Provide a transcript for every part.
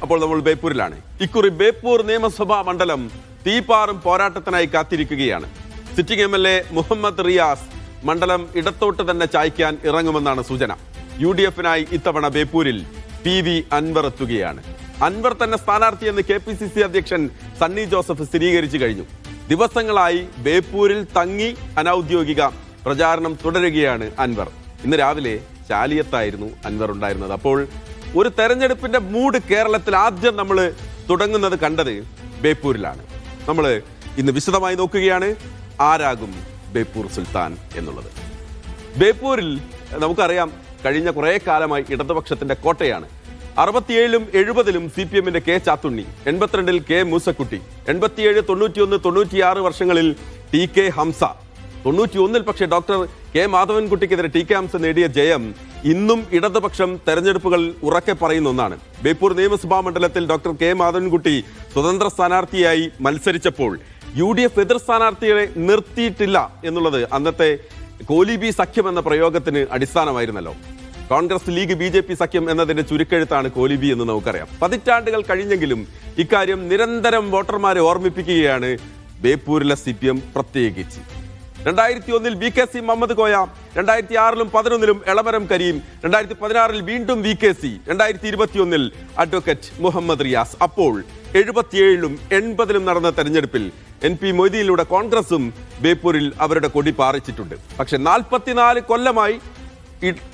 അപ്പോൾ നമ്മൾ ബേപ്പൂരിലാണ്. ഇക്കുറി ബേപ്പൂർ നിയമസഭാ മണ്ഡലം തീപാറും പോരാട്ടത്തിനായി കാത്തിരിക്കുകയാണ്. സിറ്റിംഗ് MLA മുഹമ്മദ് റിയാസ് മണ്ഡലം ഇടത്തോട്ട് തന്നെ ചായ്ക്കാൻ ഇറങ്ങുമെന്നാണ് സൂചന. UDF-നായി ഇത്തവണ ബേപ്പൂരിൽ PV അൻവർ എത്തുകയാണ്. അൻവർ തന്നെ സ്ഥാനാർത്ഥിയെന്ന് KPCC അധ്യക്ഷൻ സണ്ണി ജോസഫ് സ്ഥിരീകരിച്ചു കഴിഞ്ഞു. ദിവസങ്ങളായി ബേപ്പൂരിൽ തങ്ങി അനൌദ്യോഗിക പ്രചാരണം തുടരുകയാണ് അൻവർ. ഇന്ന് രാവിലെ ചാലിയത്തായിരുന്നു അൻവർ ഉണ്ടായിരുന്നത്. അപ്പോൾ ഒരു തെരഞ്ഞെടുപ്പിന്റെ മൂഡ് കേരളത്തിൽ ആദ്യം നമ്മൾ തുടങ്ങുന്നത് കണ്ടത് ബേപ്പൂരിലാണ്. നമ്മൾ ഇന്ന് വിശദമായി നോക്കുകയാണ് ആരാകും ബേപ്പൂർ സുൽത്താൻ എന്നുള്ളത്. ബേപ്പൂരിൽ നമുക്കറിയാം കഴിഞ്ഞ കുറേ കാലമായി ഇടതുപക്ഷത്തിന്റെ കോട്ടയാണ്. 67-ലും 70-ലും CPM-ന്റെ K ചാത്തുണ്ണി, 82-ൽ K മൂസക്കുട്ടി, 87, 91, 96 വർഷങ്ങളിൽ TK ഹംസ, 91-ൽ പക്ഷേ ഡോക്ടർ K മാധവൻകുട്ടിക്കെതിരെ TK ഹംസ നേടിയ ജയം ഇന്നും ഇടതുപക്ഷം തെരഞ്ഞെടുപ്പുകൾ ഉറക്കെ പറയുന്ന ഒന്നാണ്. ബേപ്പൂർ നിയമസഭാ മണ്ഡലത്തിൽ ഡോക്ടർ K മാധവൻകുട്ടി സ്വതന്ത്ര സ്ഥാനാർത്ഥിയായി മത്സരിച്ചപ്പോൾ UDF എതിർ സ്ഥാനാർത്ഥിയെ നിർത്തിയിട്ടില്ല എന്നുള്ളത് അന്നത്തെ കോലിബി സഖ്യം എന്ന പ്രയോഗത്തിന് അടിസ്ഥാനമായിരുന്നല്ലോ. കോൺഗ്രസ് ലീഗ് BJP സഖ്യം എന്നതിന്റെ ചുരുക്കെഴുത്താണ് കോലിബി എന്ന് നമുക്കറിയാം. പതിറ്റാണ്ടുകൾ കഴിഞ്ഞെങ്കിലും ഇക്കാര്യം നിരന്തരം വോട്ടർമാരെ ഓർമ്മിപ്പിക്കുകയാണ് ബേപ്പൂരിലെ CPM പ്രത്യേകിച്ച്. 2001-ൽ VKC മുഹമ്മദ് കോയ, 2006-ലും 2011-ലും എളമരം കരീം, 2016-ൽ വീണ്ടും VKC, 2021-ൽ അഡ്വക്കേറ്റ് മുഹമ്മദ് റിയാസ്. അപ്പോൾ 77-ലും 80-ലും നടന്ന തെരഞ്ഞെടുപ്പിൽ NP മൊയ്തീനിലൂടെ കോൺഗ്രസും ബേപ്പൂരിൽ അവരുടെ കൊടി പാറിച്ചിട്ടുണ്ട്. പക്ഷെ 44 കൊല്ലമായി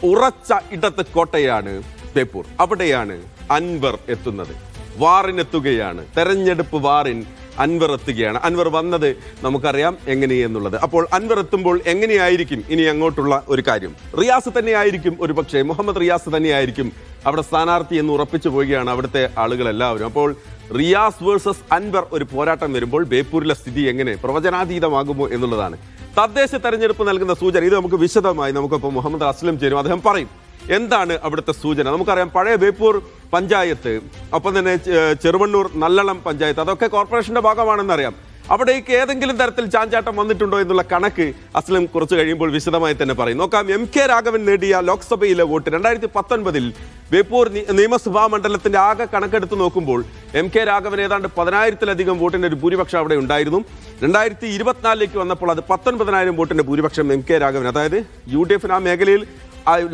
ഉറച്ച ഇടത്ത് കോട്ടയാണ് ബേപ്പൂർ. അവിടെയാണ് അൻവർ എത്തുന്നത്. വാറിനെത്തുകയാണ്, തെരഞ്ഞെടുപ്പ് വാറിൻ അൻവർ എത്തുകയാണ്. അൻവർ വന്നത് നമുക്കറിയാം എങ്ങനെയെന്നുള്ളത്. അപ്പോൾ അൻവർ എത്തുമ്പോൾ എങ്ങനെയായിരിക്കും ഇനി അങ്ങോട്ടുള്ള ഒരു കാര്യം? റിയാസ് തന്നെയായിരിക്കും, ഒരു പക്ഷേ മുഹമ്മദ് റിയാസ് തന്നെയായിരിക്കും അവിടെ സ്ഥാനാർത്ഥി എന്ന് ഉറപ്പിച്ചു പോവുകയാണ് അവിടുത്തെ ആളുകളെല്ലാവരും. അപ്പോൾ റിയാസ് വേഴ്സസ് അൻവർ ഒരു പോരാട്ടം വരുമ്പോൾ ബേപ്പൂരിലെ സ്ഥിതി എങ്ങനെ പ്രവചനാതീതമാകുമോ എന്നുള്ളതാണ് തദ്ദേശ തെരഞ്ഞെടുപ്പ് നൽകുന്ന സൂചന. ഇത് നമുക്ക് വിശദമായി നമുക്കിപ്പോൾ മുഹമ്മദ് അസ്ലം ചേരും, അദ്ദേഹം പറയും എന്താണ് അവിടുത്തെ സൂചന. നമുക്കറിയാം പഴയ ബേപ്പൂർ പഞ്ചായത്ത്, ഒപ്പം തന്നെ ചെറുവണ്ണൂർ നല്ലളം പഞ്ചായത്ത്, അതൊക്കെ കോർപ്പറേഷന്റെ ഭാഗമാണെന്നറിയാം. അവിടേക്ക് ഏതെങ്കിലും തരത്തിൽ ചാഞ്ചാട്ടം വന്നിട്ടുണ്ടോ എന്നുള്ള കണക്ക് അസ്ലം കുറച്ച് കഴിയുമ്പോൾ വിശദമായി തന്നെ പറയും. നോക്കാം, MK രാഘവൻ നേടിയ ലോക്സഭയിലെ വോട്ട് 2019-ൽ ബേപ്പൂർ നിയമസഭാ മണ്ഡലത്തിന്റെ ആകെ കണക്കെടുത്ത് നോക്കുമ്പോൾ MK രാഘവൻ ഏതാണ്ട് 10,000-ലധികം വോട്ടിന്റെ ഒരു ഭൂരിപക്ഷം അവിടെ ഉണ്ടായിരുന്നു. 2024-ലേക്ക് വന്നപ്പോൾ അത് 19,000 വോട്ടിന്റെ ഭൂരിപക്ഷം MK രാഘവൻ, അതായത് UDF-ന് ആ മേഖലയിൽ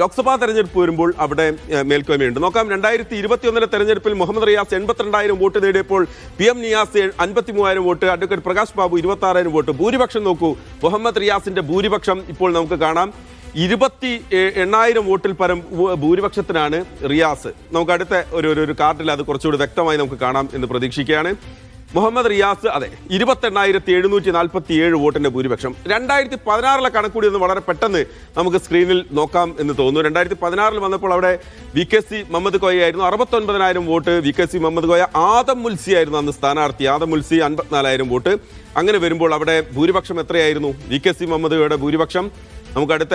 ലോക്സഭാ തെരഞ്ഞെടുപ്പ് വരുമ്പോൾ അവിടെ മേൽക്കോയ്മയുണ്ട്. നോക്കാം, 2021-ലെ തെരഞ്ഞെടുപ്പിൽ മുഹമ്മദ് റിയാസ് 82,000 വോട്ട് നേടിയപ്പോൾ PM Niyas 53,000 vote, advocate Prakash Babu 26,000 vote. ഭൂരിപക്ഷം നോക്കൂ, മുഹമ്മദ് റിയാസിന്റെ ഭൂരിപക്ഷം ഇപ്പോൾ നമുക്ക് കാണാം 28,000 വോട്ടിൽ പരം ഭൂരിപക്ഷത്തിനാണ് റിയാസ്. നമുക്ക് അടുത്ത ഒരു കാർഡിൽ അത് കുറച്ചുകൂടി വ്യക്തമായി നമുക്ക് കാണാം എന്ന് പ്രതീക്ഷിക്കുകയാണ്. മുഹമ്മദ് റിയാസ് അതെ 28,747 വോട്ടിന്റെ ഭൂരിപക്ഷം. 2016-ലെ കണക്കൂടി ഒന്ന് വളരെ പെട്ടെന്ന് നമുക്ക് സ്ക്രീനിൽ നോക്കാം എന്ന് തോന്നുന്നു. 2016-ൽ വന്നപ്പോൾ അവിടെ VKC മുഹമ്മദ് കോയ ആയിരുന്നു, 69,000 വോട്ട്. VKC മുഹമ്മദ് കോയ, ആദം മുൽസി ആയിരുന്നു അന്ന് സ്ഥാനാർത്ഥി, ആദം മുൽസി 54,000 വോട്ട്. അങ്ങനെ വരുമ്പോൾ അവിടെ ഭൂരിപക്ഷം എത്രയായിരുന്നു? VKC മുഹമ്മദ് കോയയുടെ ഭൂരിപക്ഷം നമുക്ക് അടുത്ത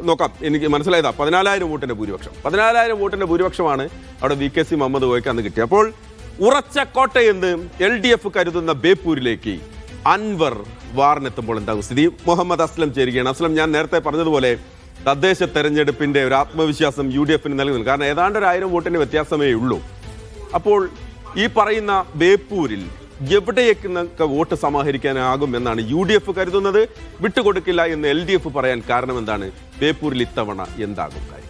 നോക്കാം, എനിക്ക് മനസ്സിലായതാ 14,000 വോട്ടിന്റെ ഭൂരിപക്ഷം. 14,000 വോട്ടിന്റെ ഭൂരിപക്ഷമാണ് അവിടെ VKC മുഹമ്മദ് കോയക്ക് അന്ന് കിട്ടിയത്. അപ്പോൾ ഉറച്ച കോട്ടയെന്ന് LDF കരുതുന്ന ബേപ്പൂരിലേക്ക് അൻവർ വാറിനെത്തുമ്പോൾ എന്താകും സ്ഥിതി? മുഹമ്മദ് അസ്ലം ചേരുകയാണ്. അസ്ലം, ഞാൻ നേരത്തെ പറഞ്ഞതുപോലെ തദ്ദേശ തെരഞ്ഞെടുപ്പിന്റെ ഒരു ആത്മവിശ്വാസം UDF-ന് നൽകുന്നു. കാരണം ഏതാണ്ട് 1,000 വോട്ടിന്റെ വ്യത്യാസമേ ഉള്ളൂ. അപ്പോൾ ഈ പറയുന്ന ബേപ്പൂരിൽ എവിടെയൊക്കെ വോട്ട് സമാഹരിക്കാനാകും എന്നാണ് UDF കരുതുന്നത്. വിട്ടുകൊടുക്കില്ല എന്ന് LDF പറയാൻ കാരണം എന്താണ്? ബേപ്പൂരിൽ ഇത്തവണ എന്താകും കാര്യം?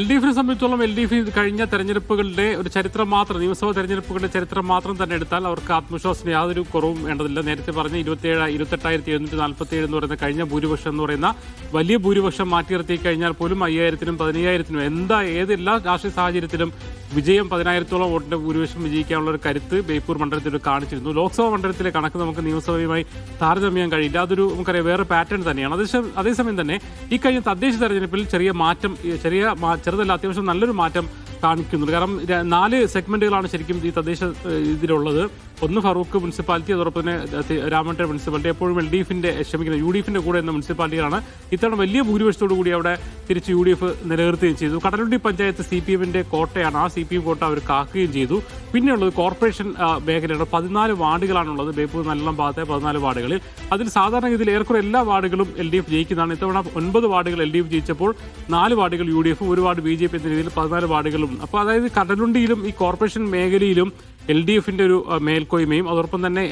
LDF-നെ സംബന്ധിച്ചോളം LDF കഴിഞ്ഞ തെരഞ്ഞെടുപ്പുകളുടെ ഒരു ചരിത്രം മാത്രം, നിയമസഭാ തെരഞ്ഞെടുപ്പുകളുടെ ചരിത്രം മാത്രം തന്നെ എടുത്താൽ അവർക്ക് ആത്മവിശ്വാസത്തിന് യാതൊരു കുറവും വേണ്ടതില്ല. നേരത്തെ പറഞ്ഞ 28,747 എന്ന് പറയുന്ന കഴിഞ്ഞ ഭൂരിപക്ഷം എന്ന് പറയുന്ന വലിയ ഭൂരിപക്ഷം മാറ്റിയിറത്തി കഴിഞ്ഞാൽ പോലും 5,000-നും 15,000-നും ഏതെല്ലാ രാഷ്ട്രീയ സാഹചര്യത്തിലും വിജയം 10,000-ഓളം വോട്ടിന്റെ ഭൂരിപക്ഷം വിജയിക്കാനുള്ള ഒരു കരുത്ത് ബേപ്പൂർ മണ്ഡലത്തിൽ കാണിച്ചിരുന്നു. ലോക്സഭാ മണ്ഡലത്തിലെ കണക്ക് നമുക്ക് നിയമസഭയുമായി താരതമ്യം കഴിയില്ല, അതൊരു നമുക്കറിയാം വേറെ പാറ്റേൺ തന്നെയാണ്. അതേസമയം തന്നെ ഈ കഴിഞ്ഞ തദ്ദേശ തെരഞ്ഞെടുപ്പിൽ ചെറുതല്ല അത്യാവശ്യം നല്ലൊരു മാറ്റം കാണിക്കുന്നുണ്ട്. കാരണം 4 സെഗ്മെന്റുകളാണ് ശരിക്കും ഈ തദ്ദേശ ഇതിലുള്ളത്. ഒന്ന് ഫറൂഖ് മുനിസിപ്പാലിറ്റി, അതോടൊപ്പം തന്നെ രാമൻട്ടെ മുനിസിപ്പാലിറ്റി, എപ്പോഴും UDF-ന്റെ കൂടെ എന്ന മുനിസിപ്പാലിറ്റികളാണ്. ഇത്തവണ വലിയ ഭൂരിപക്ഷത്തോടു കൂടി അവിടെ തിരിച്ച് UDF നിലനിർത്തുകയും ചെയ്തു. കടലുണ്ടി പഞ്ചായത്ത് CPM-ന്റെ കോട്ടയാണ്, ആ CPM കോട്ട അവർ കാക്കുകയും ചെയ്തു. പിന്നെയുള്ളത് കോർപ്പറേഷൻ മേഖലയാണ്. 14 വാർഡുകളാണുള്ളത് ബേപ്പൂർ നല്ലളം ഭാഗത്തെ 14 വാർഡുകളിൽ. അതിൽ സാധാരണ ഇതിൽ ഏറെക്കുറെ എല്ലാ വാർഡുകളും LDF ജയിക്കുന്നതാണ്. ഇത്തവണ 9 വാർഡുകൾ LDF ജയിച്ചപ്പോൾ 4 വാർഡുകൾ UDF, 1 വാർഡ് BJP എന്ന രീതിയിൽ 14 വാർഡുകളും കണക്കൂട്ടുന്നത്. അപ്പോൾ അതായത് കടലുണ്ടിയിലും ഈ കോർപ്പറേഷൻ മേഖലയിലും LDFന്റെ ഒരു മേൽക്കോയ്മയും അതോടൊപ്പം തന്നെ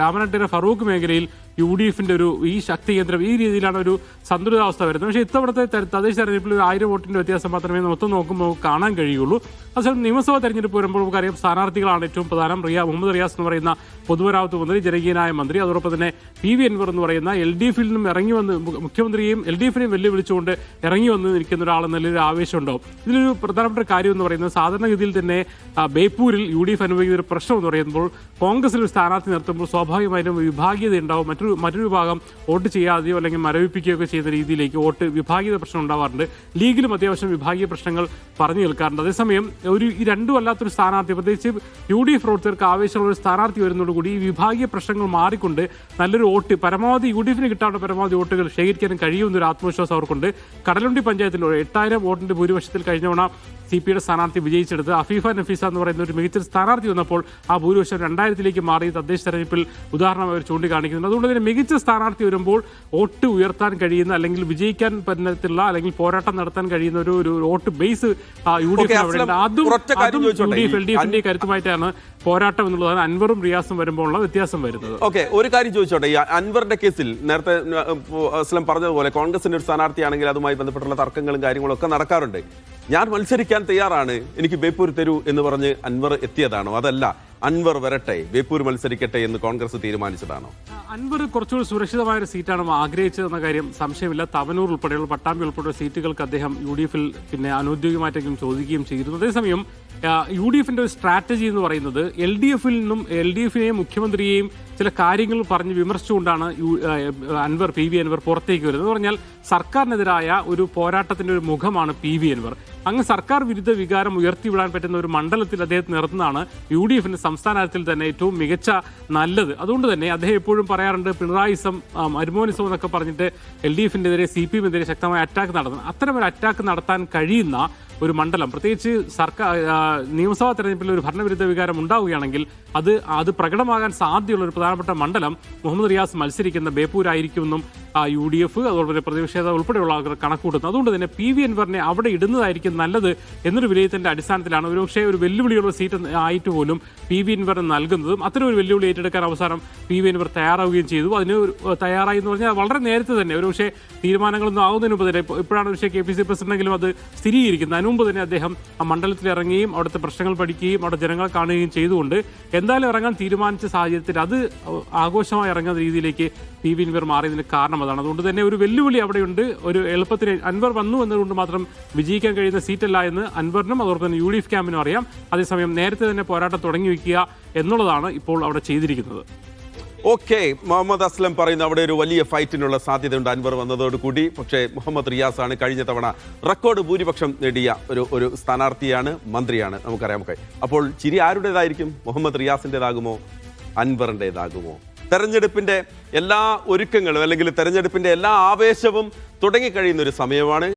രാമനാട്ടുകര ഫറൂഖ് മേഖലയിൽ UDFന്റെ ഒരു ഈ ശക്തി കേന്ദ്രം ഈ രീതിയിലാണ് ഒരു സന്തുലിതാവസ്ഥ വരുന്നത്. പക്ഷേ ഇത്തവണത്തെ തദ്ദേശ തെരഞ്ഞെടുപ്പിൽ 1000 വോട്ടിന്റെ വ്യത്യാസം മാത്രമേ മൊത്തം നോക്കുമ്പോൾ കാണാൻ കഴിയുള്ളൂ. അതേസമയം നിയമസഭാ തെരഞ്ഞെടുപ്പ് വരുമ്പോൾ നമുക്കറിയാം സ്ഥാനാർത്ഥികളാണ് ഏറ്റവും പ്രധാനം. മുഹമ്മദ് റിയാസ് എന്ന് പറയുന്ന പൊതുമരാമത്ത് മന്ത്രി, ജനകീയനായ മന്ത്രി, അതോടൊപ്പം തന്നെ PV അൻവർ എന്ന് പറയുന്ന LDFിൽ നിന്നും ഇറങ്ങി വന്ന് മുഖ്യമന്ത്രിയെയും LDFിനെയും വെല്ലുവിളിച്ചുകൊണ്ട് ഇറങ്ങി വന്ന് നിൽക്കുന്ന ഒരാളെന്ന നിലയിൽ ആവേശം ഉണ്ടാവും. ഇതിലൊരു പ്രധാനപ്പെട്ട കാര്യം എന്ന് പറയുന്നത് സാധാരണഗതിയിൽ തന്നെ ബേപ്പൂരിൽ UDF അനുഭവിക്കുന്ന ഒരു പ്രശ്നം എന്ന് പറയുമ്പോൾ കോൺഗ്രസിൽ ഒരു സ്ഥാനാർത്ഥി നിർത്തുമ്പോൾ സ്വാഭാവികമായിട്ടും വിഭാഗീയത ഉണ്ടാവും. മറ്റൊരു വിഭാഗം വോട്ട് ചെയ്യാതെയോ അല്ലെങ്കിൽ മരവിപ്പിക്കുകയോ ഒക്കെ ചെയ്യുന്ന രീതിയിലേക്ക് വോട്ട് വിഭാഗീയത പ്രശ്നം ഉണ്ടാവാറുണ്ട്. ലീഗിലും അത്യാവശ്യം വിഭാഗീയ പ്രശ്നങ്ങൾ പറഞ്ഞു നിൽക്കാറുണ്ട്. അതേസമയം ഈ രണ്ടും അല്ലാത്തൊരു സ്ഥാനാർത്ഥി, പ്രത്യേകിച്ച് UDF പ്രവർത്തകർക്ക് ആവേശമുള്ള ഒരു സ്ഥാനാർത്ഥി വരുന്നതോടുകൂടി ഈ വിഭാഗീയ പ്രശ്നങ്ങൾ മാറിക്കൊണ്ട് നല്ലൊരു വോട്ട് പരമാവധി UDFന് കിട്ടാനുള്ള പരമാവധി വോട്ടുകൾ ശേഖരിക്കാനും കഴിയുമെന്നൊരു ആത്മവിശ്വാസം അവർക്കുണ്ട്. കടലുണ്ടി പഞ്ചായത്തിൽ 8000 വോട്ടിന്റെ ഭൂരിപക്ഷത്തിൽ കഴിഞ്ഞവണ CPയുടെ സ്ഥാനാർത്ഥി വിജയിച്ചെടുത്ത് അഫീഫ നഫീസ എന്ന് പറയുന്ന ഒരു മികച്ച സ്ഥാനാർത്ഥി വന്നപ്പോൾ ആ ഭൂരിപക്ഷം 2000-ലേക്ക് മാറി തദ്ദേശ തെരഞ്ഞെടുപ്പിൽ ഉദാഹരണം അവർ ചൂണ്ടിക്കാണിക്കുന്നുണ്ട്. അതുകൊണ്ട് തന്നെ മികച്ച സ്ഥാനാർത്ഥി വരുമ്പോൾ വോട്ട് ഉയർത്താൻ കഴിയുന്ന അല്ലെങ്കിൽ വിജയിക്കാൻ പറ്റുന്ന അല്ലെങ്കിൽ പോരാട്ടം നടത്താൻ കഴിയുന്ന ഒരു വോട്ട് ബേസ് UDF അതും UDF LDFന്റെ കരുത്തുമായിട്ടാണ് പോരാട്ടം എന്നുള്ളതാണ് അൻവറും റിയാസും വരുമ്പോൾ ഉള്ള വ്യത്യാസം വരുന്നത്. ഓക്കെ, ഒരു കാര്യം ചോദിച്ചോട്ടെ, ഈ അൻവറിന്റെ കേസിൽ നേരത്തെ അസ്ലം പറഞ്ഞതുപോലെ കോൺഗ്രസിന്റെ ഒരു സ്ഥാനാർത്ഥിയാണെങ്കിൽ അതുമായി ബന്ധപ്പെട്ടുള്ള തർക്കങ്ങളും കാര്യങ്ങളും ഒക്കെ നടക്കാറുണ്ട്. ഞാൻ മത്സരിക്കാൻ തയ്യാറാണ്, എനിക്ക് ബേപ്പൂർ തരൂ എന്ന് പറഞ്ഞ് അൻവർ എത്തിയതാണോ, അതല്ല അൻവർ വരട്ടെ ബേപ്പൂർ മത്സരിക്കട്ടെ എന്ന് കോൺഗ്രസ് തീരുമാനിച്ചതാണോ? അൻവർ കുറച്ചുകൂടി സുരക്ഷിതമായ ഒരു സീറ്റാണ് ആഗ്രഹിച്ചതെന്ന കാര്യം സംശയമില്ല. തവനൂർ ഉൾപ്പെടെയുള്ള പട്ടാമ്പി ഉൾപ്പെടെയുള്ള സീറ്റുകൾക്ക് അദ്ദേഹം UDFിൽ പിന്നെ അനൗദ്യോഗികമായിട്ടെങ്കിലും ചോദിക്കുകയും ചെയ്തിരുന്നു. അതേസമയം UDFന്റെ ഒരു സ്ട്രാറ്റജി എന്ന് പറയുന്നത് LDFിൽ നിന്നും LDFിനെയും മുഖ്യമന്ത്രിയെയും ചില കാര്യങ്ങൾ പറഞ്ഞ് വിമർശിച്ചുകൊണ്ടാണ് അൻവർ PV അൻവർ പുറത്തേക്ക് വരുന്നത്. എന്ന് പറഞ്ഞാൽ സർക്കാരിനെതിരായ ഒരു പോരാട്ടത്തിന്റെ ഒരു മുഖമാണ് PV അൻവർ. അങ്ങ് സർക്കാർ വിരുദ്ധ വികാരം ഉയർത്തിവിടാൻ പറ്റുന്ന ഒരു മണ്ഡലത്തിൽ അദ്ദേഹത്തെ നിർത്തുന്നതാണ് UDFിന്റെ സംസ്ഥാന തലത്തിൽ തന്നെ ഏറ്റവും മികച്ച നല്ലത്. അതുകൊണ്ട് തന്നെ അദ്ദേഹം എപ്പോഴും പറയാറുണ്ട് പിണറായിസം മരുമോനിസം എന്നൊക്കെ പറഞ്ഞിട്ട് LDFിനെതിരെ CPM-എതിരെ ശക്തമായ അറ്റാക്ക് നടത്തുന്നത്. അത്തരം ഒരു അറ്റാക്ക് നടത്താൻ കഴിയുന്ന ഒരു മണ്ഡലം, പ്രത്യേകിച്ച് നിയമസഭാ തെരഞ്ഞെടുപ്പിൽ ഒരു ഭരണവിരുദ്ധ വികാരം ഉണ്ടാവുകയാണെങ്കിൽ അത് പ്രകടമാകാൻ സാധ്യതയുള്ള ഒരു പ്രധാനപ്പെട്ട മണ്ഡലം മുഹമ്മദ് റിയാസ് മത്സരിക്കുന്ന ബേപ്പൂരായിരിക്കുമെന്നും UDF അതുപോലെ പ്രതിപക്ഷ നേതാവ് ഉൾപ്പെടെയുള്ള ആൾക്കാർ കണക്കൂട്ടുന്നു. അതുകൊണ്ട് തന്നെ PV അൻവറിനെ അവിടെ ഇടുന്നതായിരിക്കും നല്ലത് എന്നൊരു വിലയിരുത്തലിന്റെ അടിസ്ഥാനത്തിലാണ് ഒരുപക്ഷെ ഒരു വെല്ലുവിളിയുള്ള സീറ്റ് ആയിട്ട് പോലും PV അൻവറിന് നൽകുന്നതും. അത്തരം ഒരു വെല്ലുവിളി ഏറ്റെടുക്കാൻ അവസാനം PV അൻവർ തയ്യാറാവുകയും ചെയ്തു. അതിന് തയ്യാറായി എന്ന് പറഞ്ഞാൽ വളരെ നേരത്തെ തന്നെ ഒരുപക്ഷെ തീരുമാനങ്ങളൊന്നും ആവുന്നതിന് മുമ്പ് തന്നെ, ഇപ്പോഴാണ് പക്ഷേ KPC പ്രസിഡന്റെങ്കിലും അത് സ്ഥിരീകരിക്കുന്നത്, അതിന് മുമ്പ് തന്നെ അദ്ദേഹം ആ മണ്ഡലത്തിൽ ഇറങ്ങുകയും അവിടുത്തെ പ്രശ്നങ്ങൾ പഠിക്കുകയും അവിടെ ജനങ്ങളെ കാണുകയും ചെയ്തുകൊണ്ട് എന്തായാലും ഇറങ്ങാൻ തീരുമാനിച്ച സാഹചര്യത്തിൽ അത് ആഘോഷമായി ഇറങ്ങുന്ന രീതിയിലേക്ക് PV അൻവർ മാറിയതിന് കാരണം അതാണ്. അതുകൊണ്ട് തന്നെ ഒരു വെല്ലുവിളി അവിടെയുണ്ട്. ഒരു എളുപ്പത്തിന് അൻവർ വന്നു എന്നതുകൊണ്ട് മാത്രം വിജയിക്കാൻ കഴിയുന്ന സീറ്റല്ല എന്ന് അൻവറിനും അതോടൊപ്പം തന്നെ UDF ക്യാമ്പിനും അറിയാം. അതേസമയം നേരത്തെ തന്നെ പോരാട്ടം തുടങ്ങി വയ്ക്കുക എന്നുള്ളതാണ് ഇപ്പോൾ അവിടെ ചെയ്തിരിക്കുന്നത്. ഓക്കെ, മുഹമ്മദ് അസ്ലം പറയുന്ന അവിടെ ഒരു വലിയ ഫൈറ്റിനുള്ള സാധ്യതയുണ്ട് അൻവർ വന്നതോടുകൂടി. പക്ഷേ മുഹമ്മദ് റിയാസ് ആണ് കഴിഞ്ഞ തവണ റെക്കോർഡ് ഭൂരിപക്ഷം നേടിയ ഒരു സ്ഥാനാർത്ഥിയാണ്, മന്ത്രിയാണ്, നമുക്കറിയാം. അപ്പോൾ ചിരി ആരുടേതായിരിക്കും? മുഹമ്മദ് റിയാസിൻ്റെതാകുമോ അൻവറിൻ്റെതാകുമോ? തെരഞ്ഞെടുപ്പിന്റെ എല്ലാ ഒരുക്കങ്ങളും അല്ലെങ്കിൽ തെരഞ്ഞെടുപ്പിന്റെ എല്ലാ ആവേശവും തുടങ്ങിക്കഴിയുന്ന ഒരു സമയമാണ്.